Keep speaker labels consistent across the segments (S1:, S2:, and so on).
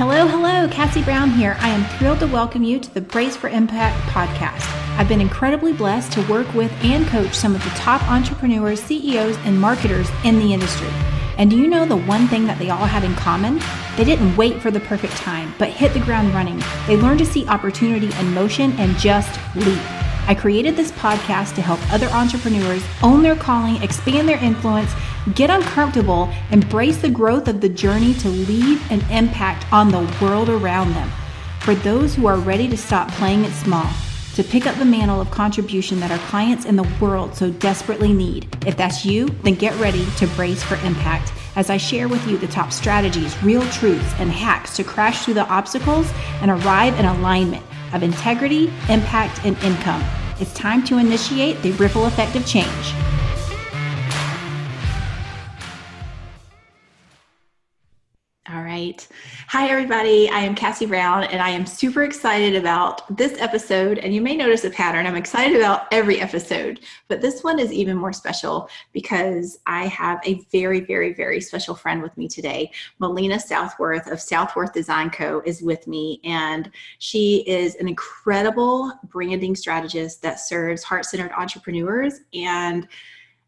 S1: Hello, Kaci Brown here. I am thrilled to welcome you to the Brace for Impact podcast. I've been incredibly blessed to work with and coach some of the top entrepreneurs, CEOs, and marketers in the industry. And do you know the one thing that they all had in common? They didn't wait for the perfect time, but hit the ground running. They learned to see opportunity in motion and just leap. I created this podcast to help other entrepreneurs own their calling, expand their influence, get uncomfortable, embrace the growth of the journey to leave an impact on the world around them. For those who are ready to stop playing it small, to pick up the mantle of contribution that our clients in the world so desperately need. If that's you, then get ready to brace for impact as I share with you the top strategies, real truths, and hacks to crash through the obstacles and arrive in alignment of integrity, impact, and income. It's time to initiate the ripple effect of change. All right. Hi, everybody. I am Kaci Brown, and I am super excited about this episode. And you may notice a pattern. I'm excited about every episode, but this one is even more special because I have a very, very, very special friend with me today. Malena Southworth of Southworth Design Co. is with me, and she is an incredible branding strategist that serves heart-centered entrepreneurs and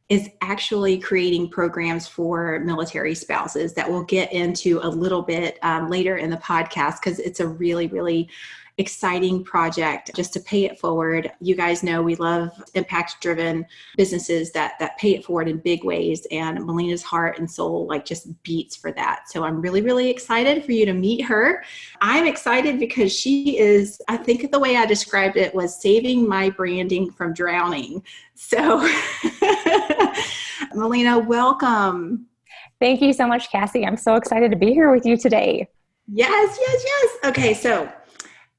S1: is actually creating programs for military spouses that we'll get into a little bit later in the podcast because it's a really, really exciting project just to pay it forward. You guys know we love impact-driven businesses that pay it forward in big ways, and Malena's heart and soul just beats for that. So I'm really, really excited for you to meet her. I'm excited because she is, I think the way I described it was saving my branding from drowning. So Malena, welcome.
S2: Thank you so much, Kaci. I'm so excited to be here with you today.
S1: Yes. Okay, so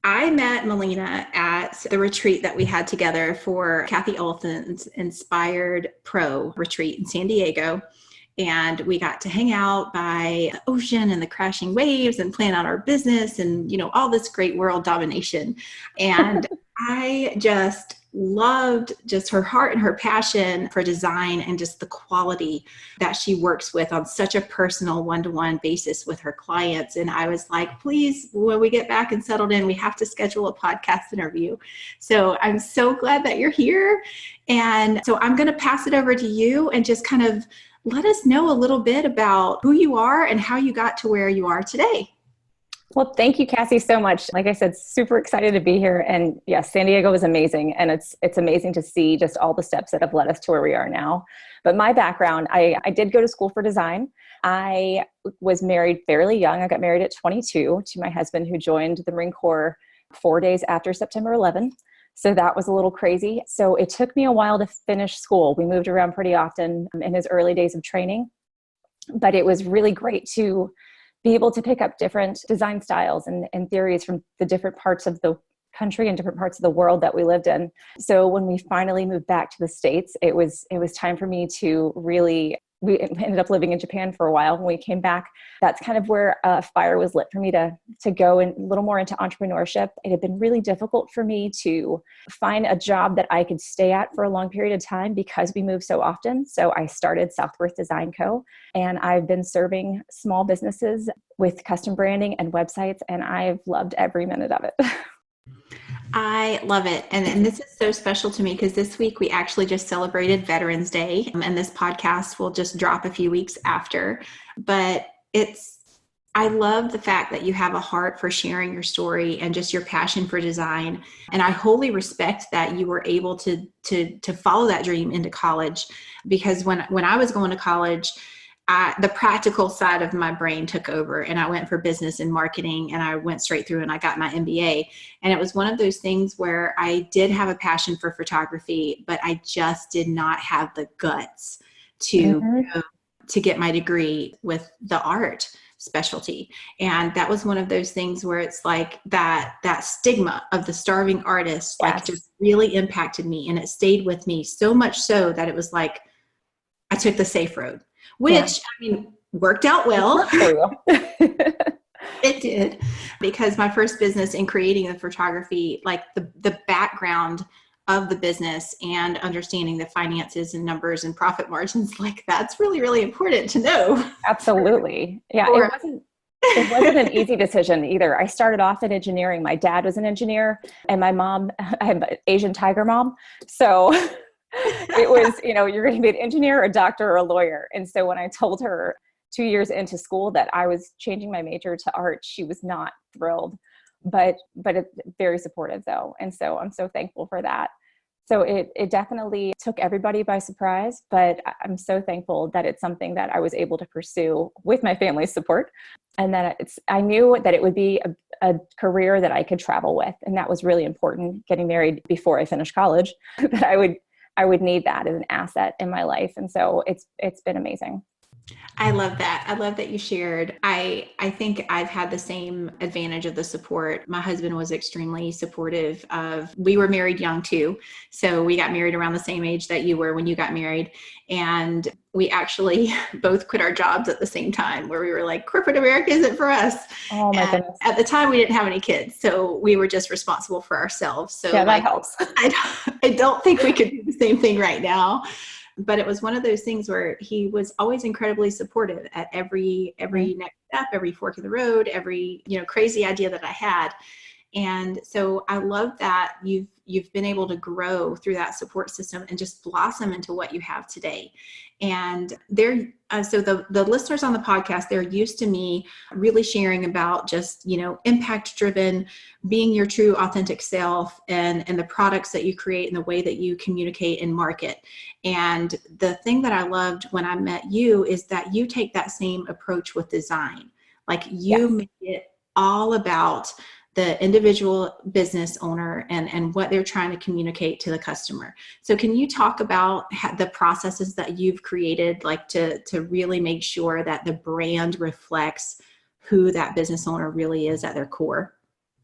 S1: I met Malena at the retreat that we had together for Kathy Olson's Inspired Pro retreat in San Diego. And we got to hang out by the ocean and the crashing waves and plan out our business and, all this great world domination. And I just loved just her heart and her passion for design and just the quality that she works with on such a personal one-to-one basis with her clients. And I was like, please, when we get back and settled in, we have to schedule a podcast interview. So I'm so glad that you're here. And so I'm going to pass it over to you and just kind of let us know a little bit about who you are and how you got to where you are today.
S2: Well, thank you, Kaci, so much. Like I said, super excited to be here. And yes, San Diego is amazing. And it's amazing to see just all the steps that have led us to where we are now. But my background, I did go to school for design. I was married fairly young. I got married at 22 to my husband, who joined the Marine Corps 4 days after September 11. So that was a little crazy. So it took me a while to finish school. We moved around pretty often in his early days of training. But it was really great to be able to pick up different design styles and theories from the different parts of the country and different parts of the world that we lived in. So when we finally moved back to the States, it was time for me to really, we ended up living in Japan for a while. When we came back, that's kind of where a fire was lit for me to go a little more into entrepreneurship. It had been really difficult for me to find a job that I could stay at for a long period of time because we moved so often. So I started Southworth Design Co. And I've been serving small businesses with custom branding and websites, and I've loved every minute of it.
S1: I love it. And this is so special to me because this week we actually just celebrated Veterans Day, and this podcast will just drop a few weeks after. But I love the fact that you have a heart for sharing your story and just your passion for design. And I wholly respect that you were able to follow that dream into college, because when I was going to college, the practical side of my brain took over, and I went for business and marketing, and I went straight through and I got my MBA. And it was one of those things where I did have a passion for photography, but I just did not have the guts to get my degree with the art specialty. And that was one of those things where it's like that stigma of the starving artist, just really impacted me, and it stayed with me so much so that it was like, I took the safe road. Which, worked out well. It did, because my first business in creating the photography, the background of the business and understanding the finances and numbers and profit margins, that's really, really important to know.
S2: Absolutely. Yeah. It wasn't an easy decision either. I started off in engineering. My dad was an engineer, and my mom, I have an Asian tiger mom. So it was, you're going to be an engineer, a doctor, or a lawyer. And so when I told her 2 years into school that I was changing my major to art, she was not thrilled, but it's very supportive though. And so I'm so thankful for that. So it definitely took everybody by surprise, but I'm so thankful that it's something that I was able to pursue with my family's support, and that I knew that it would be a career that I could travel with. And that was really important, getting married before I finished college, that I would need that as an asset in my life. And so it's been amazing.
S1: I love that. I love that you shared. I think I've had the same advantage of the support. My husband was extremely supportive we were married young too. So we got married around the same age that you were when you got married. And we actually both quit our jobs at the same time, where we were like, corporate America isn't for us.
S2: Oh my goodness.
S1: At the time we didn't have any kids. So we were just responsible for ourselves. So
S2: yeah, that helps.
S1: I don't think we could do the same thing right now. But it was one of those things where he was always incredibly supportive at every next step, every fork in the road, every, crazy idea that I had. And so I love that you've been able to grow through that support system and just blossom into what you have today. And so the listeners on the podcast, they're used to me really sharing about just, impact driven, being your true authentic self, and the products that you create and the way that you communicate and market. And the thing that I loved when I met you is that you take that same approach with design. Like you make it all about the individual business owner and what they're trying to communicate to the customer. So can you talk about the processes that you've created, like to really make sure that the brand reflects who that business owner really is at their core?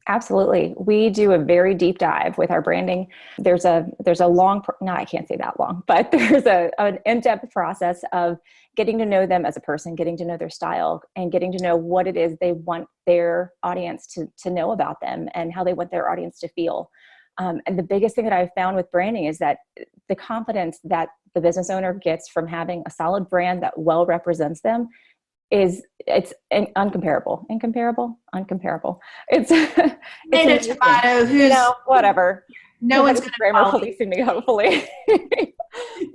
S2: Absolutely. We do a very deep dive with our branding. There's a long, no, I can't say that long, but there's an in-depth process of getting to know them as a person, getting to know their style, and getting to know what it is they want their audience to know about them and how they want their audience to feel. And the biggest thing that I've found with branding is that the confidence that the business owner gets from having a solid brand that well represents them it's uncomparable. It's
S1: Tomato, tomato, who's
S2: whatever.
S1: No one's going to
S2: grammar policing me, hopefully.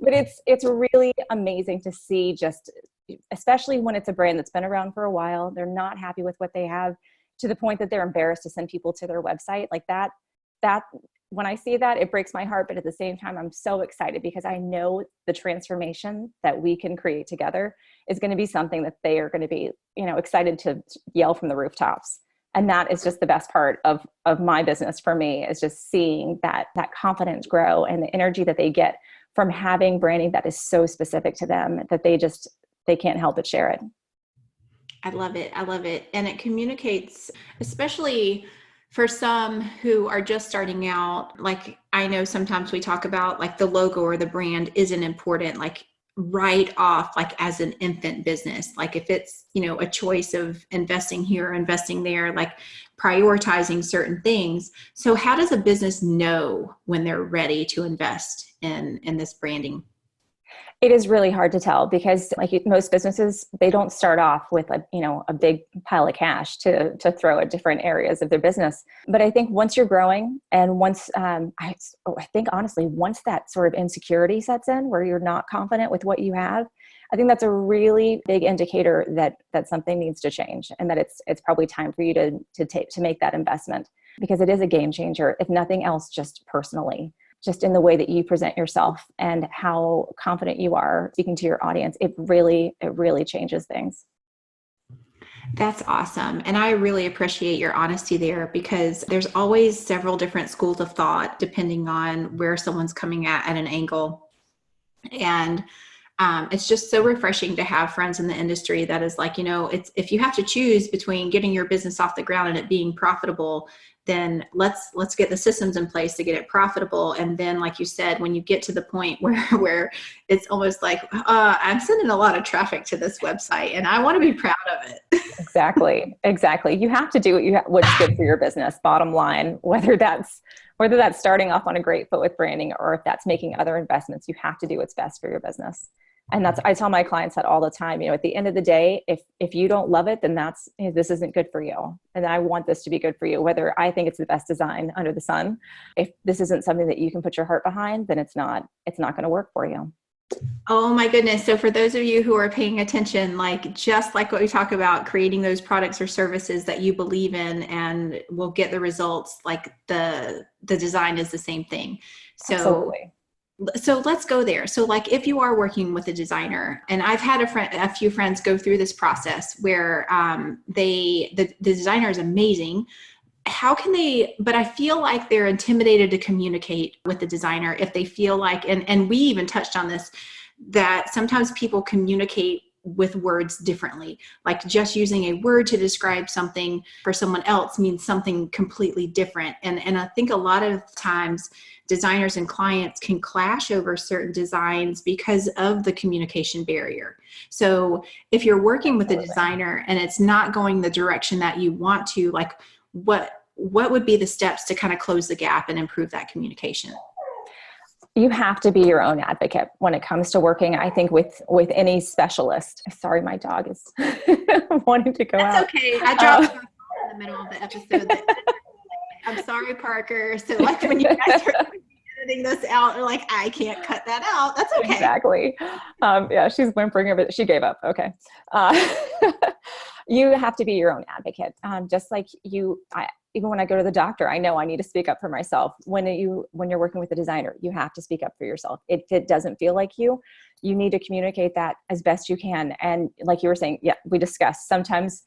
S2: But it's really amazing to see, just especially when it's a brand that's been around for a while. They're not happy with what they have, to the point that they're embarrassed to send people to their website. Like that when I see that, it breaks my heart. But at the same time, I'm so excited because I know the transformation that we can create together is going to be something that they are going to be, excited to yell from the rooftops. And that is just the best part of my business for me, is just seeing that confidence grow and the energy that they get from having branding that is so specific to them that they can't help but share it.
S1: I love it. And it communicates, especially for some who are just starting out. Like, I know sometimes we talk about like the logo or the brand isn't important, like right off, like as an infant business. Like if it's, a choice of investing here or investing there, like prioritizing certain things. So how does a business know when they're ready to invest in this branding?
S2: It is really hard to tell, because like most businesses, they don't start off with a big pile of cash to throw at different areas of their business. But I think once you're growing, and once I think honestly, once that sort of insecurity sets in where you're not confident with what you have, I think that's a really big indicator that something needs to change, and that it's probably time for you to make that investment, because it is a game changer, if nothing else, just personally. Just in the way that you present yourself and how confident you are speaking to your audience, it really changes things.
S1: That's awesome. And I really appreciate your honesty there, because there's always several different schools of thought depending on where someone's coming at an angle. And it's just so refreshing to have friends in the industry that is like, it's, if you have to choose between getting your business off the ground and it being profitable, then let's get the systems in place to get it profitable. And then, like you said, when you get to the point where it's almost like, I'm sending a lot of traffic to this website and I want to be proud of it.
S2: Exactly. You have to do what's good for your business, bottom line, whether that's starting off on a great foot with branding, or if that's making other investments. You have to do what's best for your business. And that's, I tell my clients that all the time, at the end of the day, if you don't love it, then this isn't good for you. And I want this to be good for you, whether I think it's the best design under the sun. If this isn't something that you can put your heart behind, then it's not going to work for you.
S1: Oh my goodness. So for those of you who are paying attention, just like what we talk about, creating those products or services that you believe in and will get the results, like the design is the same thing.
S2: Absolutely.
S1: So let's go there. So if you are working with a designer, and I've had a few friends go through this process where the designer is amazing. How can they, but I feel like they're intimidated to communicate with the designer if they feel like, and we even touched on this, that sometimes people communicate with words differently. Like just using a word to describe something for someone else means something completely different. And I think a lot of times designers and clients can clash over certain designs because of the communication barrier. So if you're working with a designer and it's not going the direction that you want to, what would be the steps to kind of close the gap and improve that communication?
S2: You have to be your own advocate when it comes to working, I think, with any specialist. Sorry, my dog is wanting to go out.
S1: That's okay. I dropped in the middle of the episode. I'm sorry, Parker. So when you guys are editing this out, I can't cut that out. That's okay.
S2: Exactly. Yeah, she's whimpering a bit. She gave up. Okay. You have to be your own advocate. Just like even when I go to the doctor, I know I need to speak up for myself. When you're working with a designer, you have to speak up for yourself. If it doesn't feel like you need to communicate that as best you can. And like you were saying, yeah, we discussed sometimes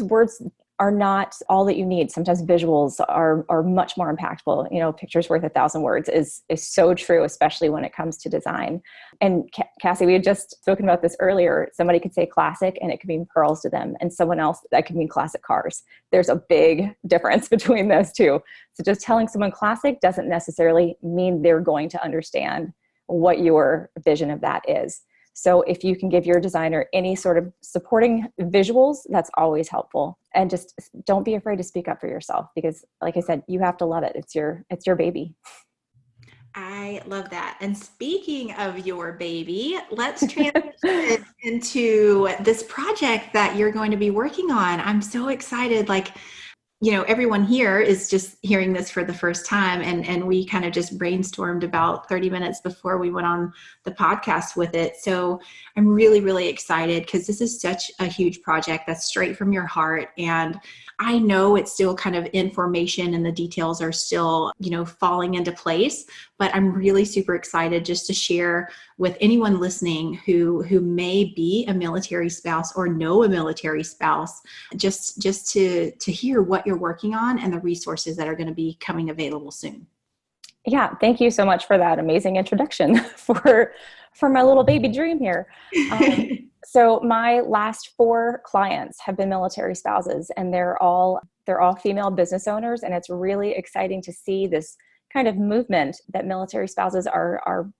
S2: words are not all that you need. Sometimes visuals are much more impactful. Pictures worth 1,000 words is so true, especially when it comes to design. And Kaci, we had just spoken about this earlier. Somebody could say classic and it could mean pearls to them. And someone else, that could mean classic cars. There's a big difference between those two. So just telling someone classic doesn't necessarily mean they're going to understand what your vision of that is. So if you can give your designer any sort of supporting visuals, that's always helpful. And just don't be afraid to speak up for yourself, because like I said, you have to love it. It's your baby.
S1: I love that. And speaking of your baby, let's transition into this project that you're going to be working on. I'm so excited. Everyone here is just hearing this for the first time, and we kind of just brainstormed about 30 minutes before we went on the podcast with it. So I'm really, really excited because this is such a huge project that's straight from your heart. And I know it's still kind of information and the details are still, falling into place, but I'm really super excited just to share with anyone listening who may be a military spouse or know a military spouse, just to hear what you're working on and the resources that are going to be coming available soon.
S2: Yeah, thank you so much for that amazing introduction for my little baby dream here. So my last 4 clients have been military spouses, and they're all female business owners, and it's really exciting to see this kind of movement that military spouses are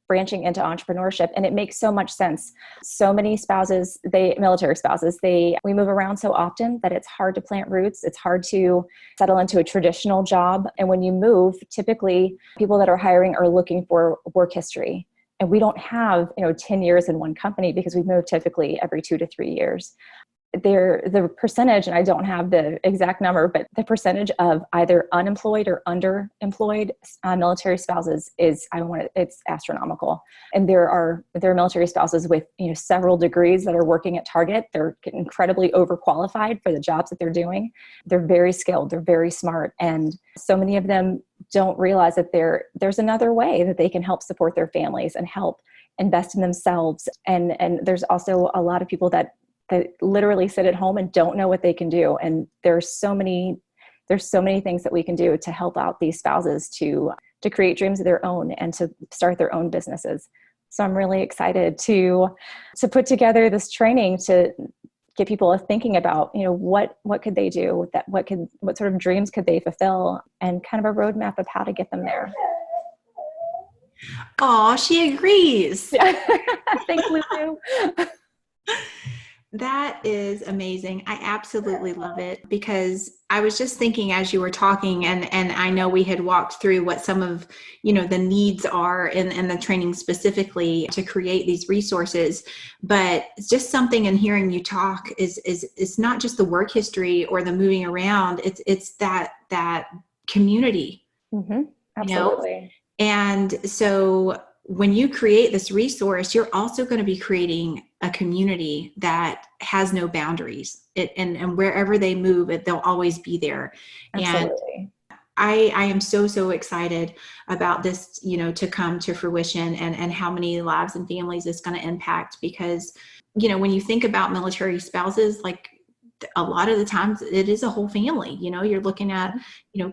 S2: branching into entrepreneurship. And it makes so much sense. So many spouses, military spouses, we move around so often that it's hard to plant roots. It's hard to settle into a traditional job. And when you move, typically people that are hiring are looking for work history. And we don't have, 10 years in one company because we move typically every 2 to 3 years. The percentage, and I don't have the exact number, but the percentage of either unemployed or underemployed military spouses it's astronomical. And there are military spouses with several degrees that are working at Target. They're incredibly overqualified for the jobs that they're doing. They're very skilled. They're very smart, and so many of them don't realize that there's another way that they can help support their families and help invest in themselves. And there's also a lot of people that literally sit at home and don't know what they can do. And there's so many things that we can do to help out these spouses to create dreams of their own and to start their own businesses. So I'm really excited to put together this training to get people thinking about, what could they do, what sort of dreams could they fulfill, and kind of a roadmap of how to get them there.
S1: Oh, she agrees.
S2: Thanks, Lulu.
S1: That is amazing. I absolutely love it because I was just thinking as you were talking, and I know we had walked through what some of, the needs are in the training specifically to create these resources. But it's just something in hearing you talk is it's not just the work history or the moving around. It's that community,
S2: Mm-hmm.
S1: you know?
S2: Absolutely.
S1: And so when you create this resource, you're also going to be creating a community that has no boundaries. And wherever they move, they'll always be there. And
S2: Absolutely.
S1: I am so excited about this, to come to fruition and how many lives and families it's going to impact because, when you think about military spouses, like a lot of the times it is a whole family, you're looking at,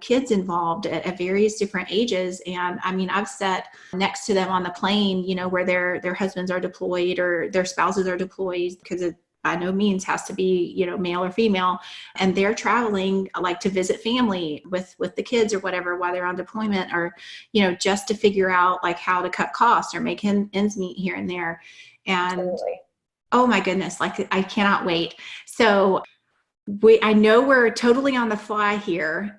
S1: kids involved at various different ages. And I mean, I've sat next to them on the plane, where their husbands are deployed or their spouses are deployed because it by no means has to be, male or female. And they're traveling like to visit family with the kids or whatever while they're on deployment or, just to figure out like how to cut costs or make ends meet here and there. And
S2: Absolutely.
S1: oh my goodness, like I cannot wait. So I know we're totally on the fly here.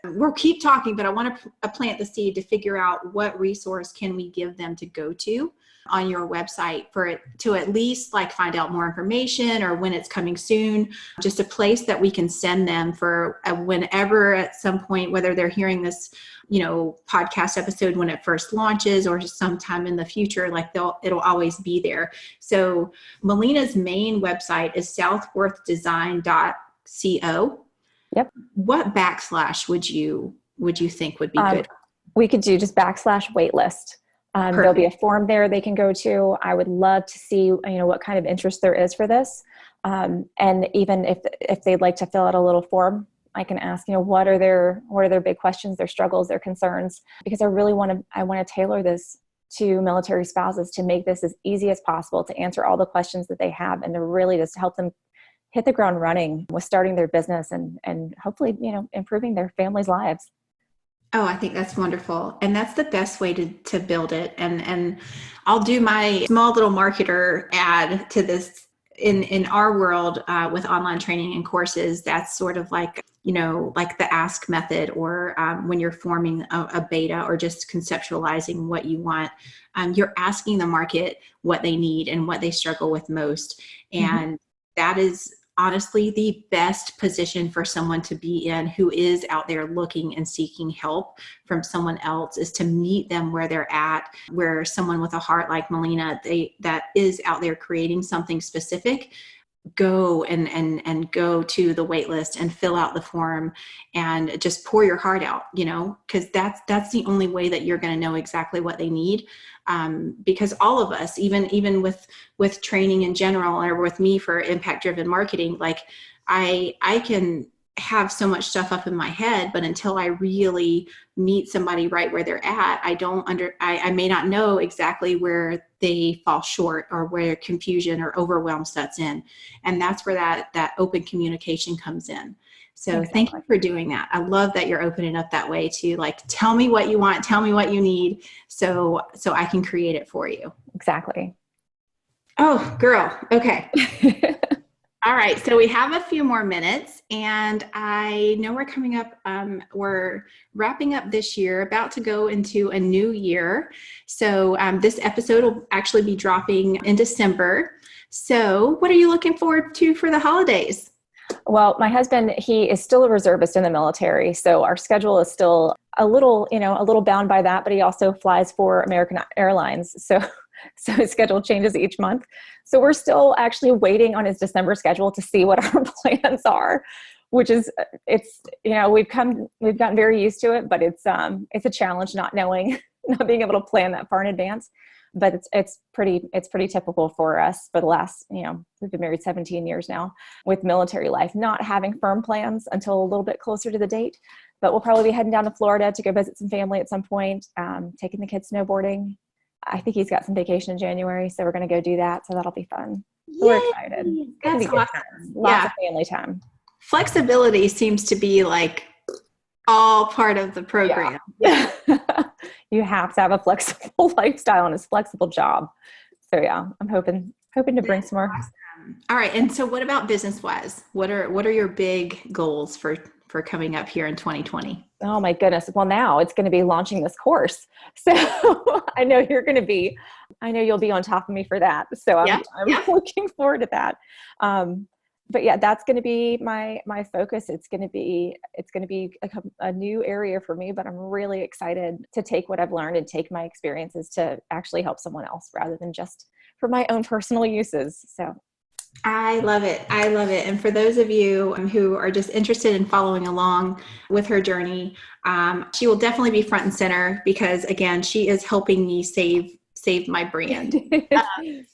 S1: We'll keep talking, but I want to plant the seed to figure out what resource can we give them to go to on your website for it to at least like find out more information or when it's coming soon, just a place that we can send them for whenever at some point, whether they're hearing this, podcast episode when it first launches or sometime in the future, like it'll always be there. So Malena's main website is southworthdesign.co.
S2: Yep.
S1: What backslash would you think would be good?
S2: We could do just /waitlist. There'll be a form there they can go to. I would love to see, what kind of interest there is for this. And even if they'd like to fill out a little form, I can ask, what are their big questions, their struggles, their concerns, because I want to tailor this to military spouses to make this as easy as possible to answer all the questions that they have and to really just help them hit the ground running with starting their business and hopefully, improving their families' lives.
S1: Oh, I think that's wonderful. And that's the best way to build it. And I'll do my small little marketer ad to this in our world with online training and courses. That's sort of like, like the ask method or when you're forming a beta or just conceptualizing what you want, you're asking the market what they need and what they struggle with most. And that is honestly the best position for someone to be in who is out there looking and seeking help from someone else is to meet them where they're at, where someone with a heart like Malena, that is out there creating something specific, go and go to the wait list and fill out the form and just pour your heart out, because that's the only way that you're going to know exactly what they need. Because all of us, even with training in general, or with me for impact driven marketing, like I can have so much stuff up in my head, but until I really meet somebody right where they're at, I may not know exactly where they fall short or where confusion or overwhelm sets in. And that's where that open communication comes in. So exactly. Thank you for doing that. I love that you're opening up that way to like, tell me what you want, tell me what you need. So I can create it for you.
S2: Exactly.
S1: Oh, girl. Okay. All right. So we have a few more minutes and I know we're coming up, we're wrapping up this year, about to go into a new year. So this episode will actually be dropping in December. So what are you looking forward to for the holidays?
S2: Well, my husband, he is still a reservist in the military. So our schedule is still a little bound by that, but he also flies for American Airlines. So his schedule changes each month. So we're still actually waiting on his December schedule to see what our plans are, which is, we've gotten very used to it, but it's a challenge not knowing, not being able to plan that far in advance. But it's pretty typical for us for the last, we've been married 17 years now with military life, not having firm plans until a little bit closer to the date. But we'll probably be heading down to Florida to go visit some family at some point, taking the kids snowboarding. I think he's got some vacation in January, so we're going to go do that. So that'll be fun. So we're excited.
S1: That's awesome.
S2: Lots of family time.
S1: Flexibility seems to be like all part of the program.
S2: Yeah. You have to have a flexible lifestyle and a flexible job. So yeah, I'm hoping hoping to bring some more.
S1: Awesome. All right. And so what about business-wise? What are your big goals for coming up here in 2020?
S2: Oh my goodness. Well, now it's going to be launching this course. So I know you'll be on top of me for that. So I'm looking forward to that. But yeah, that's going to be my focus. It's going to be a new area for me, but I'm really excited to take what I've learned and take my experiences to actually help someone else rather than just for my own personal uses. So
S1: I love it. I love it. And for those of you who are just interested in following along with her journey, she will definitely be front and center because, again, she is helping me save my brand.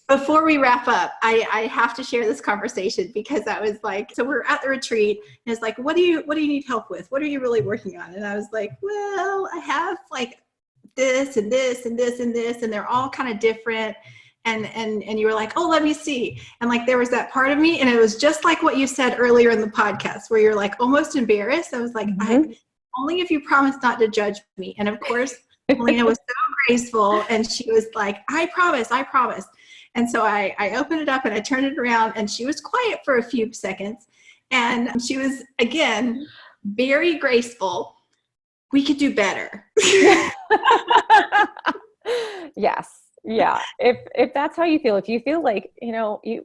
S1: Before we wrap up, I have to share this conversation because I was like, so we're at the retreat and it's like, what do you need help with? What are you really working on? And I was like, well, I have like this and this and this and this, and they're all kind of different. And you were like, oh, let me see. And like, there was that part of me. And it was just like what you said earlier in the podcast where you're like almost embarrassed. I was like, only if you promise not to judge me. And of course, Malena was so graceful. And she was like, I promise. And so I opened it up and I turned it around and she was quiet for a few seconds. And she was, again, very graceful. We could do better.
S2: Yes. Yeah. If that's how you feel, if you feel like,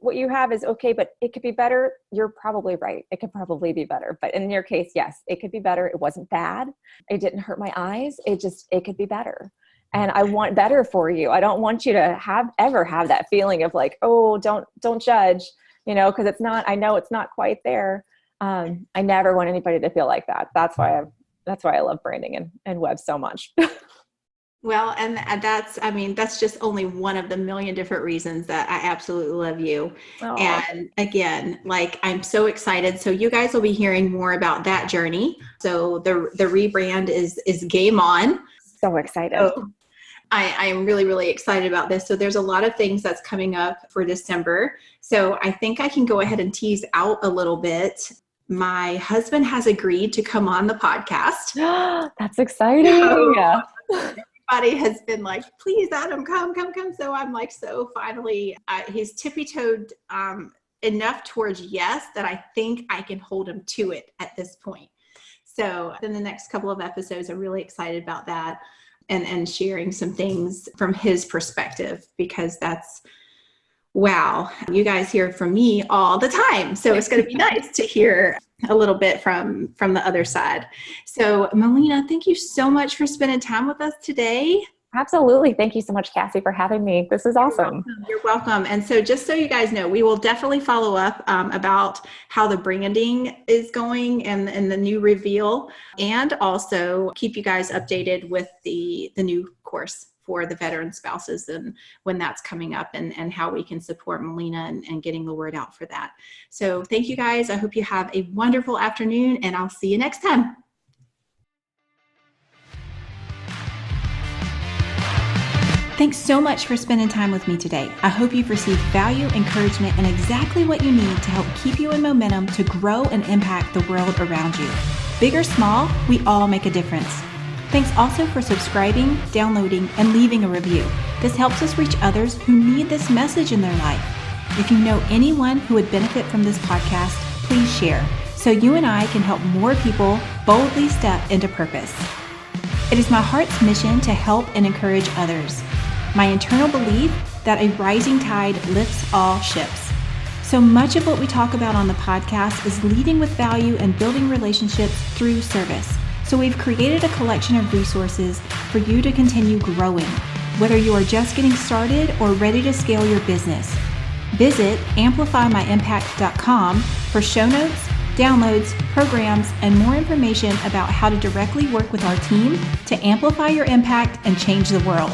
S2: what you have is okay, but it could be better, you're probably right. It could probably be better. But in your case, yes, it could be better. It wasn't bad. It didn't hurt my eyes. It could be better. And I want better for you. I don't want you to ever have that feeling of like, oh, don't judge, because it's not, I know it's not quite there. I never want anybody to feel like that. That's why I love branding and web so much.
S1: Well, and that's just only one of the million different reasons that I absolutely love you. Oh. And again, like, I'm so excited. So you guys will be hearing more about that journey. So the rebrand is game on.
S2: So excited.
S1: So I am really, really excited about this. So there's a lot of things that's coming up for December. So I think I can go ahead and tease out a little bit. My husband has agreed to come on the podcast.
S2: That's exciting. Yeah.
S1: Everybody has been like, please, Adam, come. So I'm like, so finally, he's tippy-toed enough towards yes that I think I can hold him to it at this point. So in the next couple of episodes, I'm really excited about that and sharing some things from his perspective, because that's, wow, you guys hear from me all the time. So it's going to be nice to hear a little bit from the other side. So Malena, thank you so much for spending time with us today.
S2: Absolutely. Thank you so much, Kaci, for having me. This is awesome.
S1: You're welcome. And so just so you guys know, we will definitely follow up about how the branding is going and the new reveal, and also keep you guys updated with the new course for the veteran spouses and when that's coming up and how we can support Malena and getting the word out for that. So thank you guys. I hope you have a wonderful afternoon, and I'll see you next time. Thanks so much for spending time with me today. I hope you've received value, encouragement, and exactly what you need to help keep you in momentum to grow and impact the world around you. Big or small, we all make a difference. Thanks also for subscribing, downloading, and leaving a review. This helps us reach others who need this message in their life. If you know anyone who would benefit from this podcast, please share so you and I can help more people boldly step into purpose. It is my heart's mission to help and encourage others. My internal belief that a rising tide lifts all ships. So much of what we talk about on the podcast is leading with value and building relationships through service. So we've created a collection of resources for you to continue growing, whether you are just getting started or ready to scale your business. Visit amplifymyimpact.com for show notes, downloads, programs, and more information about how to directly work with our team to amplify your impact and change the world.